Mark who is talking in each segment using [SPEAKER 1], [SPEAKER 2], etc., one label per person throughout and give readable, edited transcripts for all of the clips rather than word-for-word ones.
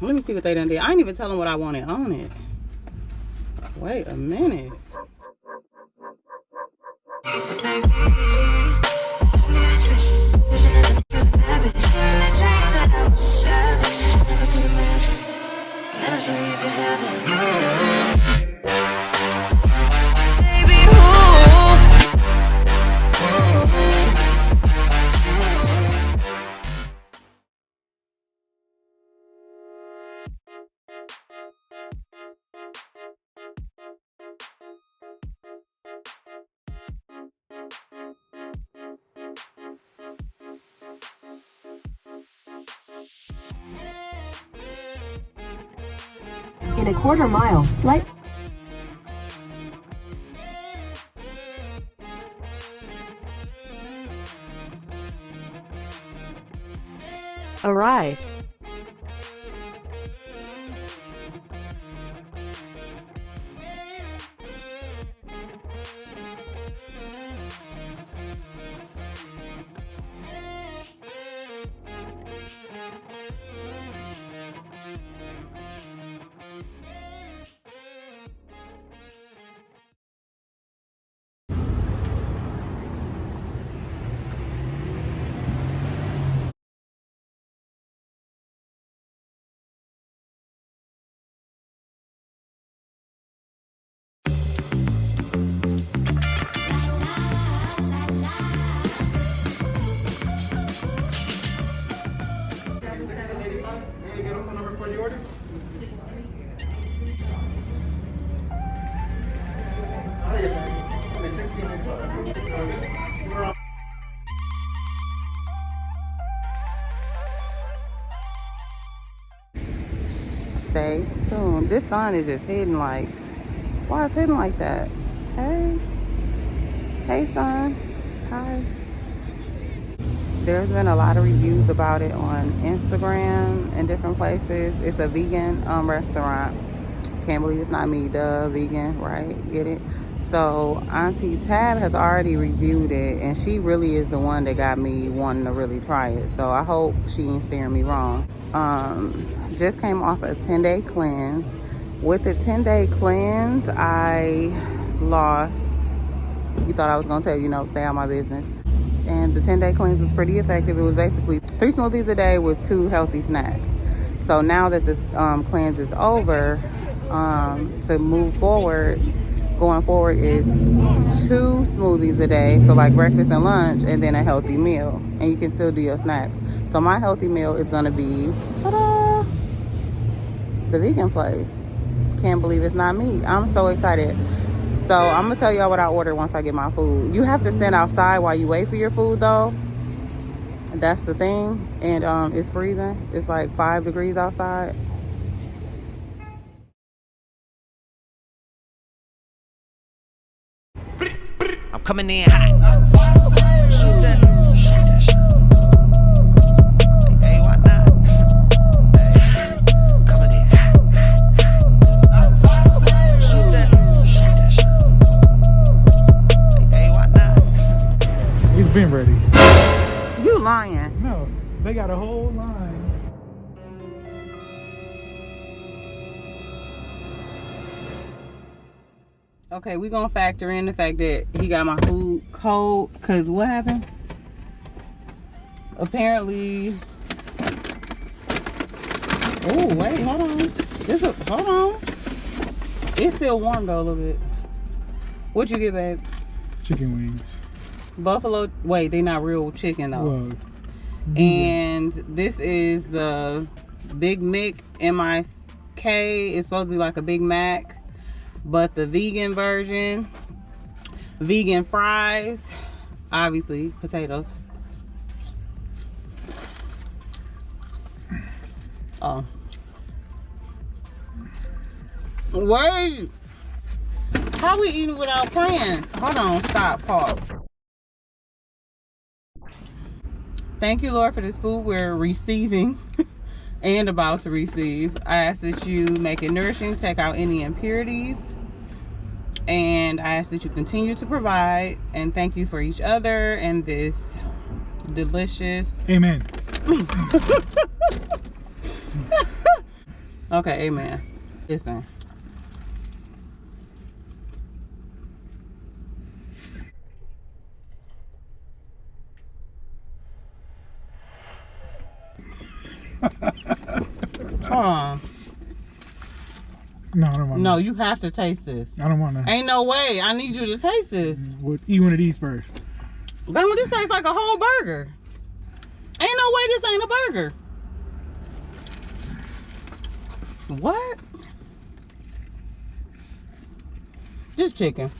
[SPEAKER 1] Let me see what they done did. I ain't even tell them what I wanted on it. Wait a minute.
[SPEAKER 2] In a quarter mile, slight. Arrived.
[SPEAKER 1] Stay tuned. This sign is just hidden like, why is it hidden like that? Hey. Hey, son. Hi. There's been a lot of reviews about it on Instagram and different places. It's a vegan restaurant. Can't believe it's not me, duh, vegan, right? Get it? So Auntie Tab has already reviewed it, and she really is the one that got me wanting to really try it. So I hope she ain't steering me wrong. Just came off a 10-day cleanse. With the 10-day cleanse, I lost, you thought I was gonna tell you, no, stay out of my business. And the 10-day cleanse was pretty effective. It was basically 3 smoothies a day with 2 healthy snacks. So now that the cleanse is over, to move forward, going forward is 2 smoothies a day, so like breakfast and lunch, and then a healthy meal, and you can still do your snacks. So my healthy meal is gonna be, ta-da, the vegan place. Can't believe it's not me. I'm so excited. So I'm gonna tell y'all what I ordered once I get my food. You have to stand outside while you wait for your food though. That's the thing. And it's freezing. It's like 5 degrees outside.
[SPEAKER 3] I'm coming in hot. Hey, why not? Coming in hot. Hey, why not?
[SPEAKER 4] He's been ready.
[SPEAKER 1] You lying.
[SPEAKER 4] No, they got a whole line.
[SPEAKER 1] Okay, we're gonna factor in the fact that he got my food cold, because what happened? Apparently, oh wait, hold on. Hold on. It's still warm though a little bit. What'd you get, babe?
[SPEAKER 4] Chicken wings.
[SPEAKER 1] Buffalo, wait, they not real chicken though.
[SPEAKER 4] Well,
[SPEAKER 1] and this is the Big Mick M-I-K. It's supposed to be like a Big Mac, but the vegan version. Vegan fries, obviously potatoes. Oh, wait, how we eating without praying? Hold on, stop, pause. Thank you, Lord, for this food we're receiving and about to receive. I ask that you make it nourishing, take out any impurities, and I ask that you continue to provide, and thank you for each other and this delicious.
[SPEAKER 4] Amen.
[SPEAKER 1] Okay, amen. Listen. Hold on.
[SPEAKER 4] No, I don't want.
[SPEAKER 1] No, you have to taste this.
[SPEAKER 4] I don't want to.
[SPEAKER 1] Ain't no way. I need you to taste this.
[SPEAKER 4] We'll eat one of these first.
[SPEAKER 1] Grandma, this tastes like a whole burger. Ain't no way this ain't a burger. What? This chicken.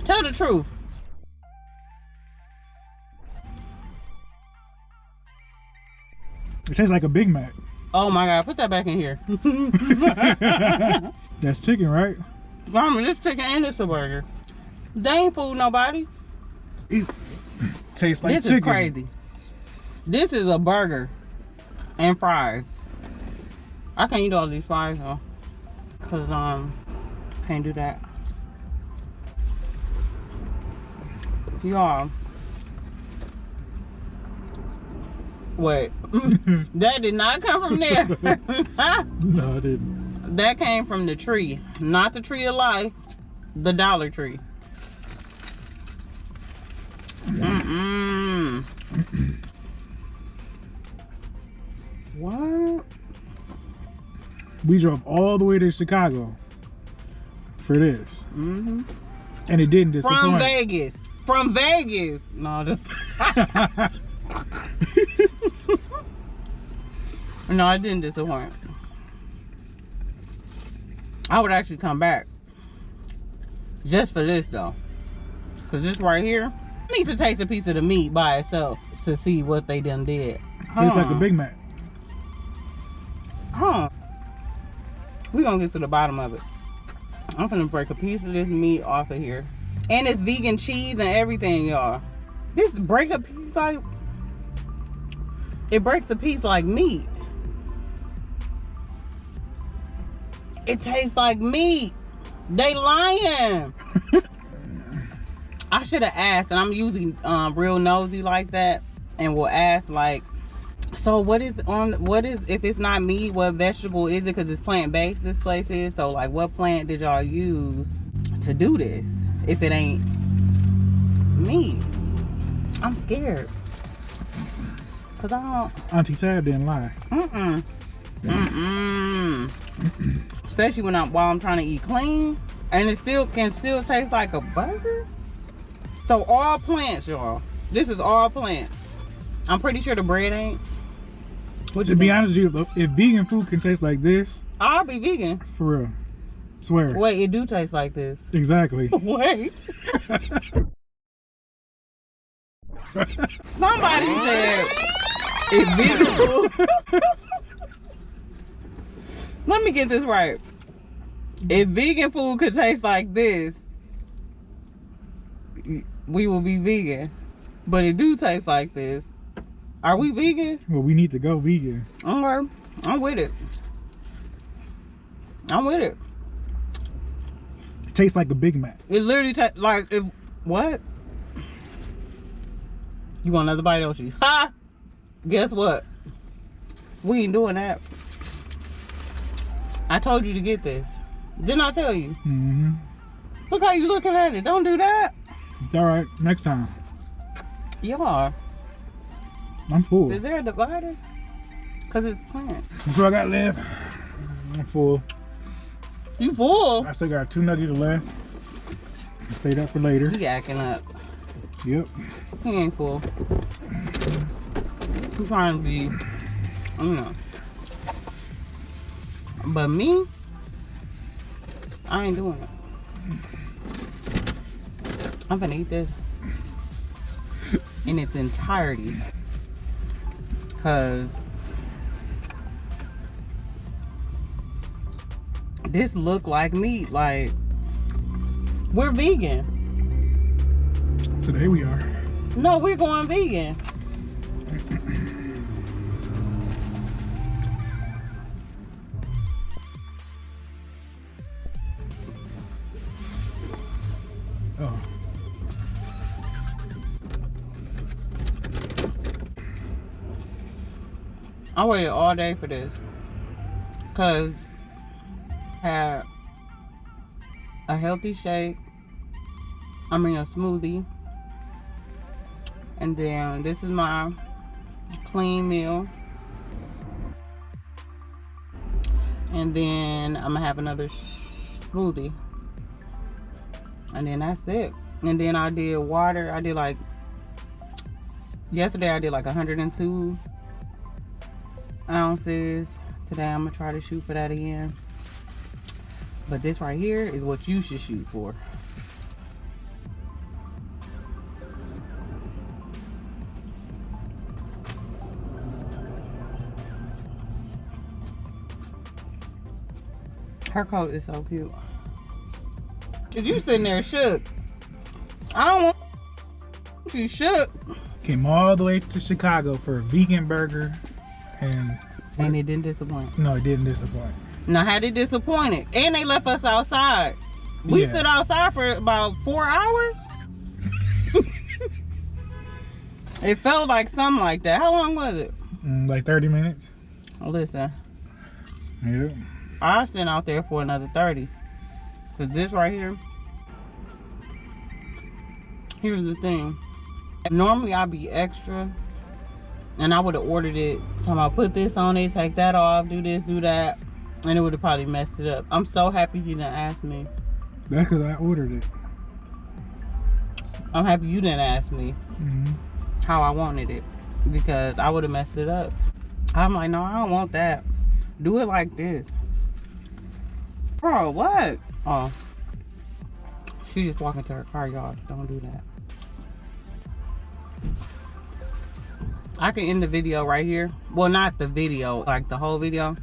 [SPEAKER 1] Tell the truth.
[SPEAKER 4] It tastes like a Big Mac.
[SPEAKER 1] Oh my God, put that back in here.
[SPEAKER 4] That's chicken, right?
[SPEAKER 1] Grandma, this chicken and this a burger. They ain't fooled nobody.
[SPEAKER 4] It tastes like
[SPEAKER 1] This
[SPEAKER 4] chicken.
[SPEAKER 1] is crazy. This is a burger and fries. I can't eat all these fries though, cause can't do that. Y'all, wait, that did not come from there.
[SPEAKER 4] No, I didn't.
[SPEAKER 1] That came from the tree, not the tree of life, the Dollar Tree. Mm-mm. What?
[SPEAKER 4] We drove all the way to Chicago for this.
[SPEAKER 1] Mm-hmm.
[SPEAKER 4] And it didn't disappoint.
[SPEAKER 1] From Vegas. From Vegas. No, no, it didn't disappoint. I would actually come back just for this though, cause this right here, I need to taste a piece of the meat by itself to see what they done did.
[SPEAKER 4] Tastes like a Big Mac.
[SPEAKER 1] We gonna get to the bottom of it. I'm gonna break a piece of this meat off of here, and it's vegan cheese and everything, y'all. This break a piece like, it breaks a piece like meat. It tastes like meat. They lying. I should have asked, and I'm usually real nosy like that, and will ask like, so what is if it's not meat, what vegetable is it? Because it's plant-based, this place is. So like, what plant did y'all use to do this if it ain't meat? I'm scared, cause I don't.
[SPEAKER 4] Auntie Tab didn't lie.
[SPEAKER 1] Especially while I'm trying to eat clean, and it can still taste like a burger. So all plants, y'all. This is all plants. I'm pretty sure the bread ain't.
[SPEAKER 4] To be honest with you, if vegan food can taste like this,
[SPEAKER 1] I'll be vegan.
[SPEAKER 4] for real. Swear.
[SPEAKER 1] Wait, it do taste like this.
[SPEAKER 4] Exactly.
[SPEAKER 1] Wait. Somebody said it's vegan food. Let me get this right. If vegan food could taste like this, we will be vegan. But it do taste like this. Are we vegan?
[SPEAKER 4] Well, we need to go vegan.
[SPEAKER 1] Okay. I'm with it. I'm with it.
[SPEAKER 4] It tastes like a Big Mac.
[SPEAKER 1] It literally tastes like, if what? You want another bite, don't you? Ha! Guess what? We ain't doing that. I told you to get this. Didn't I tell you?
[SPEAKER 4] Mm-hmm.
[SPEAKER 1] Look how you looking at it. Don't do that.
[SPEAKER 4] It's all right. Next time.
[SPEAKER 1] You are.
[SPEAKER 4] I'm full.
[SPEAKER 1] Is there a divider? Because it's plant.
[SPEAKER 4] That's what I got left. I'm full.
[SPEAKER 1] You full?
[SPEAKER 4] I still got 2 nuggets left. I'll save that for later.
[SPEAKER 1] He acting up.
[SPEAKER 4] Yep.
[SPEAKER 1] He ain't full. I'm trying to be, you know. But me, I ain't doing it. I'm gonna eat this in its entirety. Cause this look like meat. Like, we're vegan.
[SPEAKER 4] Today we are.
[SPEAKER 1] No, we're going vegan.
[SPEAKER 4] Oh.
[SPEAKER 1] I waited all day for this. Cause had a healthy shake. I mean a smoothie. And then this is my clean meal. And then I'm gonna have another smoothie. And then that's it. And then I did water. I did like, yesterday I did like 102 ounces. Today I'm gonna try to shoot for that again. But this right here is what you should shoot for. Her coat is so cute. Cause you sitting there shook. I don't want you shook.
[SPEAKER 4] Came all the way to Chicago for a vegan burger, and
[SPEAKER 1] it didn't disappoint.
[SPEAKER 4] No, it didn't disappoint.
[SPEAKER 1] Now had it disappointed, and they left us outside. We stood outside for about 4 hours. It felt like something like that. How long was it?
[SPEAKER 4] Like 30 minutes.
[SPEAKER 1] Listen,
[SPEAKER 4] Yeah.
[SPEAKER 1] I'll stand out there for another 30. Cause this right here. Here's the thing. Normally I'd be extra, and I would have ordered it. So I put this on it, take that off, do this, do that, and it would have probably messed it up. I'm so happy you didn't ask me.
[SPEAKER 4] That's because I ordered it.
[SPEAKER 1] I'm happy you didn't ask me how I wanted it, because I would have messed it up. I'm like, no, I don't want that. Do it like this. Bro, what? Oh. She just walking to her car, y'all. Don't do that. I can end the video right here. Well, not the video, like the whole video.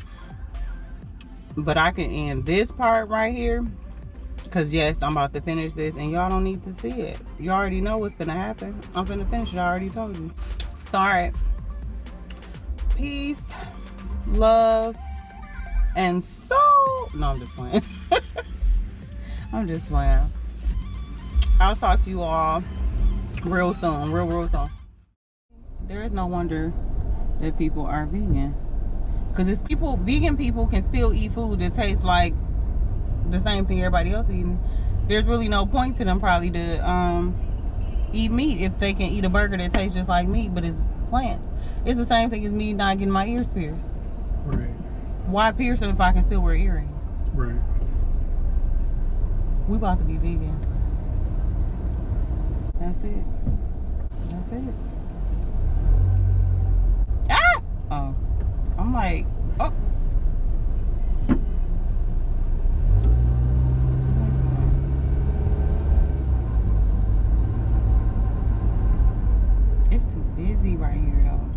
[SPEAKER 1] But I can end this part right here. Because, yes, I'm about to finish this. And y'all don't need to see it. You already know what's going to happen. I'm going to finish it. I already told you. So, alright. Peace. Love. And so... No, I'm just playing. I'm just playing. I'll talk to you all real soon. Real soon. There is no wonder that people are vegan. Because it's people, vegan people can still eat food that tastes like the same thing everybody else eating. There's really no point to them probably to eat meat if they can eat a burger that tastes just like meat but it's plants. It's the same thing as me not getting my ears pierced.
[SPEAKER 4] Right.
[SPEAKER 1] Why pierce them if I can still wear earrings?
[SPEAKER 4] Right.
[SPEAKER 1] We about to be vegan. That's it. That's it. Ah! Oh. I'm like, oh. It's too busy right here though.